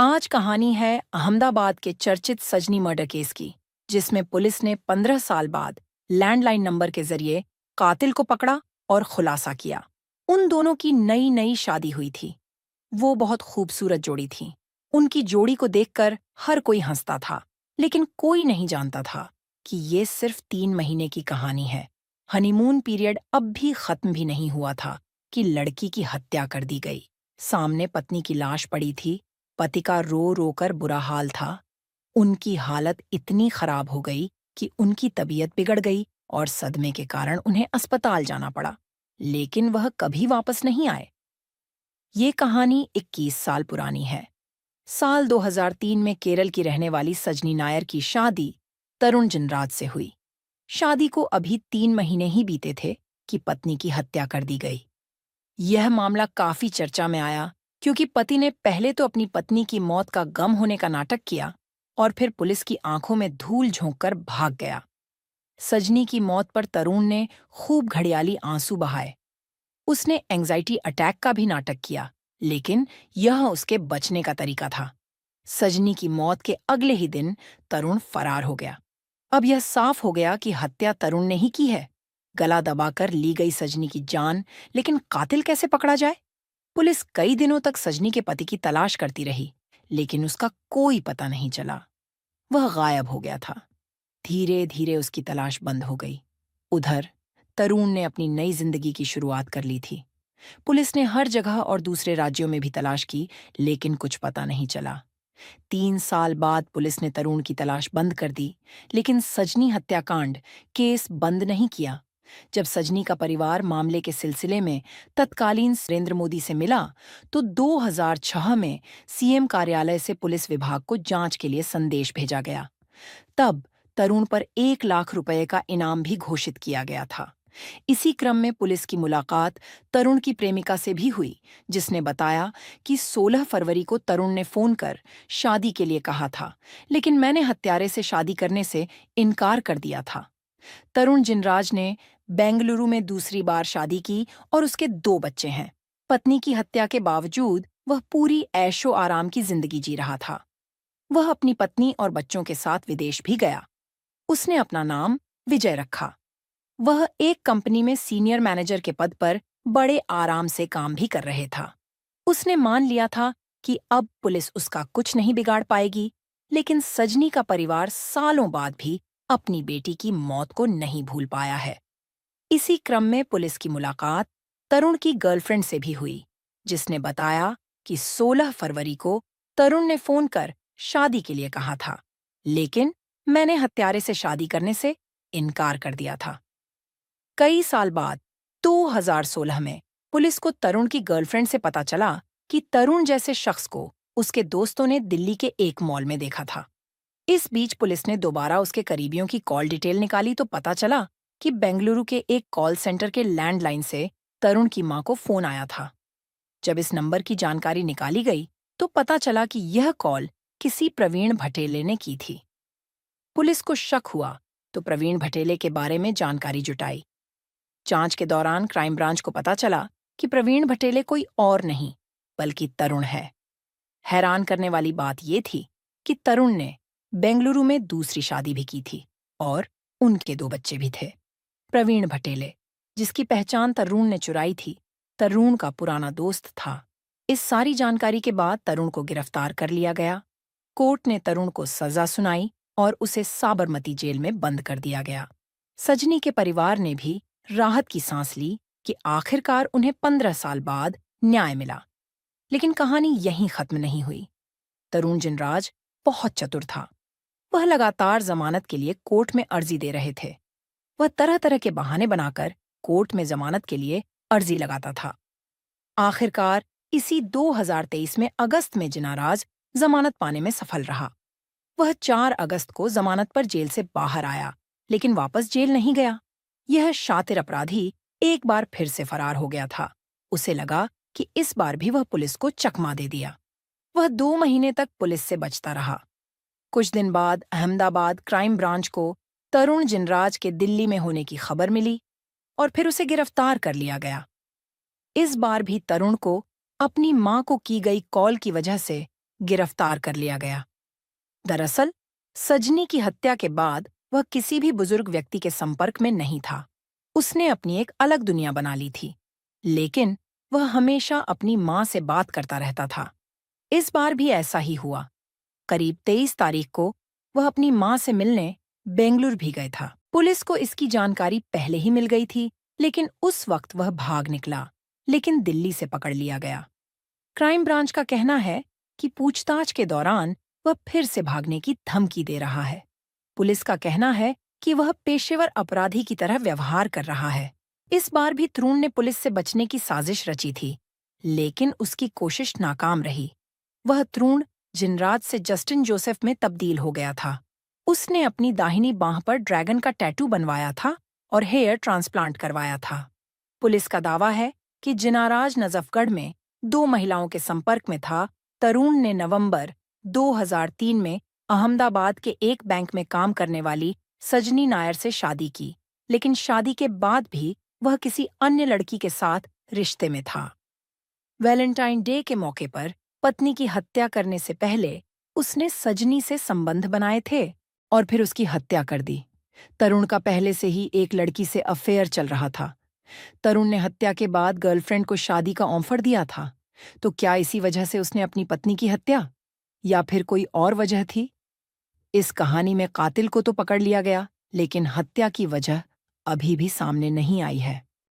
आज कहानी है अहमदाबाद के चर्चित सजनी मर्डर केस की, जिसमें पुलिस ने 15 साल बाद लैंडलाइन नंबर के जरिए कातिल को पकड़ा और खुलासा किया। उन दोनों की नई नई शादी हुई थी। वो बहुत खूबसूरत जोड़ी थी। उनकी जोड़ी को देखकर हर कोई हंसता था, लेकिन कोई नहीं जानता था कि ये सिर्फ 3 महीने की कहानी है। हनीमून पीरियड अब भी खत्म भी नहीं हुआ था कि लड़की की हत्या कर दी गई। सामने पत्नी की लाश पड़ी थी। पति का रो रो कर बुरा हाल था। उनकी हालत इतनी खराब हो गई कि उनकी तबीयत बिगड़ गई और सदमे के कारण उन्हें अस्पताल जाना पड़ा। लेकिन वह कभी वापस नहीं आए। ये कहानी 21 साल पुरानी है। साल 2003 में केरल की रहने वाली सजनी नायर की शादी तरुण जिनराज से हुई। शादी को अभी 3 महीने ही बीते थे कि पत्नी की हत्या कर दी गई। यह मामला काफी चर्चा में आया, क्योंकि पति ने पहले तो अपनी पत्नी की मौत का गम होने का नाटक किया और फिर पुलिस की आंखों में धूल झोंककर भाग गया। सजनी की मौत पर तरुण ने खूब घड़ियाली आंसू बहाए। उसने एंग्जाइटी अटैक का भी नाटक किया, लेकिन यह उसके बचने का तरीका था। सजनी की मौत के अगले ही दिन तरुण फरार हो गया। अब यह साफ हो गया कि हत्या तरुण ने ही की है। गला दबाकर ली गई सजनी की जान, लेकिन कातिल कैसे पकड़ा जाए? पुलिस कई दिनों तक सजनी के पति की तलाश करती रही, लेकिन उसका कोई पता नहीं चला। वह गायब हो गया था। धीरे धीरे उसकी तलाश बंद हो गई। उधर तरुण ने अपनी नई जिंदगी की शुरुआत कर ली थी। पुलिस ने हर जगह और दूसरे राज्यों में भी तलाश की, लेकिन कुछ पता नहीं चला। 3 साल बाद पुलिस ने तरुण की तलाश बंद कर दी, लेकिन सजनी हत्याकांड केस बंद नहीं किया। जब सजनी का परिवार मामले के सिलसिले में तत्कालीन नरेंद्र मोदी से मिला, तो 2006 में सीएम कार्यालय से पुलिस विभाग को जांच के लिए संदेश भेजा गया। तब तरुण पर 1 लाख रुपए का इनाम भी घोषित किया गया था। इसी क्रम में पुलिस की मुलाकात तरुण की प्रेमिका से भी हुई, जिसने बताया कि 16 फरवरी को तरुण ने फोन कर शादी के लिए कहा था, लेकिन मैंने हत्यारे से शादी करने से इनकार कर दिया था। तरुण जिनराज ने बेंगलुरु में दूसरी बार शादी की और उसके 2 बच्चे हैं। पत्नी की हत्या के बावजूद वह पूरी ऐशो आराम की जिंदगी जी रहा था। वह अपनी पत्नी और बच्चों के साथ विदेश भी गया। उसने अपना नाम विजय रखा। वह एक कंपनी में सीनियर मैनेजर के पद पर बड़े आराम से काम भी कर रहे था। उसने मान लिया था कि अब पुलिस उसका कुछ नहीं बिगाड़ पाएगी, लेकिन सजनी का परिवार सालों बाद भी अपनी बेटी की मौत को नहीं भूल पाया है। इसी क्रम में पुलिस की मुलाकात तरुण की गर्लफ्रेंड से भी हुई, जिसने बताया कि 16 फरवरी को तरुण ने फोन कर शादी के लिए कहा था, लेकिन मैंने हत्यारे से शादी करने से इनकार कर दिया था। कई साल बाद 2016 में पुलिस को तरुण की गर्लफ्रेंड से पता चला कि तरुण जैसे शख्स को उसके दोस्तों ने दिल्ली के एक मॉल में देखा था। इस बीच पुलिस ने दोबारा उसके करीबियों की कॉल डिटेल निकाली तो पता चला कि बेंगलुरु के एक कॉल सेंटर के लैंडलाइन से तरुण की मां को फोन आया था। जब इस नंबर की जानकारी निकाली गई, तो पता चला कि यह कॉल किसी प्रवीण भटेले ने की थी। पुलिस को शक हुआ तो प्रवीण भटेले के बारे में जानकारी जुटाई। जांच के दौरान क्राइम ब्रांच को पता चला कि प्रवीण भटेले कोई और नहीं, बल्कि तरुण है। हैरान करने वाली बात ये थी कि तरुण ने बेंगलुरु में दूसरी शादी भी की थी और उनके 2 बच्चे भी थे। प्रवीण भटेले, जिसकी पहचान तरुण ने चुराई थी, तरुण का पुराना दोस्त था। इस सारी जानकारी के बाद तरुण को गिरफ्तार कर लिया गया। कोर्ट ने तरुण को सजा सुनाई और उसे साबरमती जेल में बंद कर दिया गया। सजनी के परिवार ने भी राहत की सांस ली कि आखिरकार उन्हें 15 साल बाद न्याय मिला। लेकिन कहानी यहीं खत्म नहीं हुई। तरुण जिनराज बहुत चतुर था। वह लगातार जमानत के लिए कोर्ट में अर्जी दे रहे थे। वह तरह तरह के बहाने बनाकर कोर्ट में जमानत के लिए अर्जी लगाता था। आखिरकार इसी 2023 में अगस्त में जिनराज जमानत पाने में सफल रहा। वह 4 अगस्त को जमानत पर जेल से बाहर आया, लेकिन वापस जेल नहीं गया। यह शातिर अपराधी एक बार फिर से फरार हो गया था। उसे लगा कि इस बार भी वह पुलिस को चकमा दे दिया। वह 2 महीने तक पुलिस से बचता रहा। कुछ दिन बाद अहमदाबाद क्राइम ब्रांच को तरुण जिनराज के दिल्ली में होने की खबर मिली और फिर उसे गिरफ्तार कर लिया गया। इस बार भी तरुण को अपनी मां को की गई कॉल की वजह से गिरफ्तार कर लिया गया। दरअसल सजनी की हत्या के बाद वह किसी भी बुजुर्ग व्यक्ति के संपर्क में नहीं था। उसने अपनी एक अलग दुनिया बना ली थी, लेकिन वह हमेशा अपनी माँ से बात करता रहता था। इस बार भी ऐसा ही हुआ। करीब 23 तारीख को वह अपनी माँ से मिलने बेंगलुरु भी गए था। पुलिस को इसकी जानकारी पहले ही मिल गई थी, लेकिन उस वक्त वह भाग निकला, लेकिन दिल्ली से पकड़ लिया गया। क्राइम ब्रांच का कहना है कि पूछताछ के दौरान वह फिर से भागने की धमकी दे रहा है। पुलिस का कहना है कि वह पेशेवर अपराधी की तरह व्यवहार कर रहा है। इस बार भी तरुण ने पुलिस से बचने की साजिश रची थी, लेकिन उसकी कोशिश नाकाम रही। वह तरुण जिनरात से जस्टिन जोसेफ में तब्दील हो गया था। उसने अपनी दाहिनी बांह पर ड्रैगन का टैटू बनवाया था और हेयर ट्रांसप्लांट करवाया था। पुलिस का दावा है कि जिनाराज नजफगढ़ में 2 महिलाओं के संपर्क में था। तरुण ने नवंबर 2003 में अहमदाबाद के एक बैंक में काम करने वाली सजनी नायर से शादी की, लेकिन शादी के बाद भी वह किसी अन्य लड़की के साथ रिश्ते में था। वैलेंटाइन डे के मौके पर पत्नी की हत्या करने से पहले उसने सजनी से संबंध बनाए थे और फिर उसकी हत्या कर दी। तरुण का पहले से ही एक लड़की से अफेयर चल रहा था। तरुण ने हत्या के बाद गर्लफ्रेंड को शादी का ऑफर दिया था। तो क्या इसी वजह से उसने अपनी पत्नी की हत्या, या फिर कोई और वजह थी? इस कहानी में कातिल को तो पकड़ लिया गया, लेकिन हत्या की वजह अभी भी सामने नहीं आई है।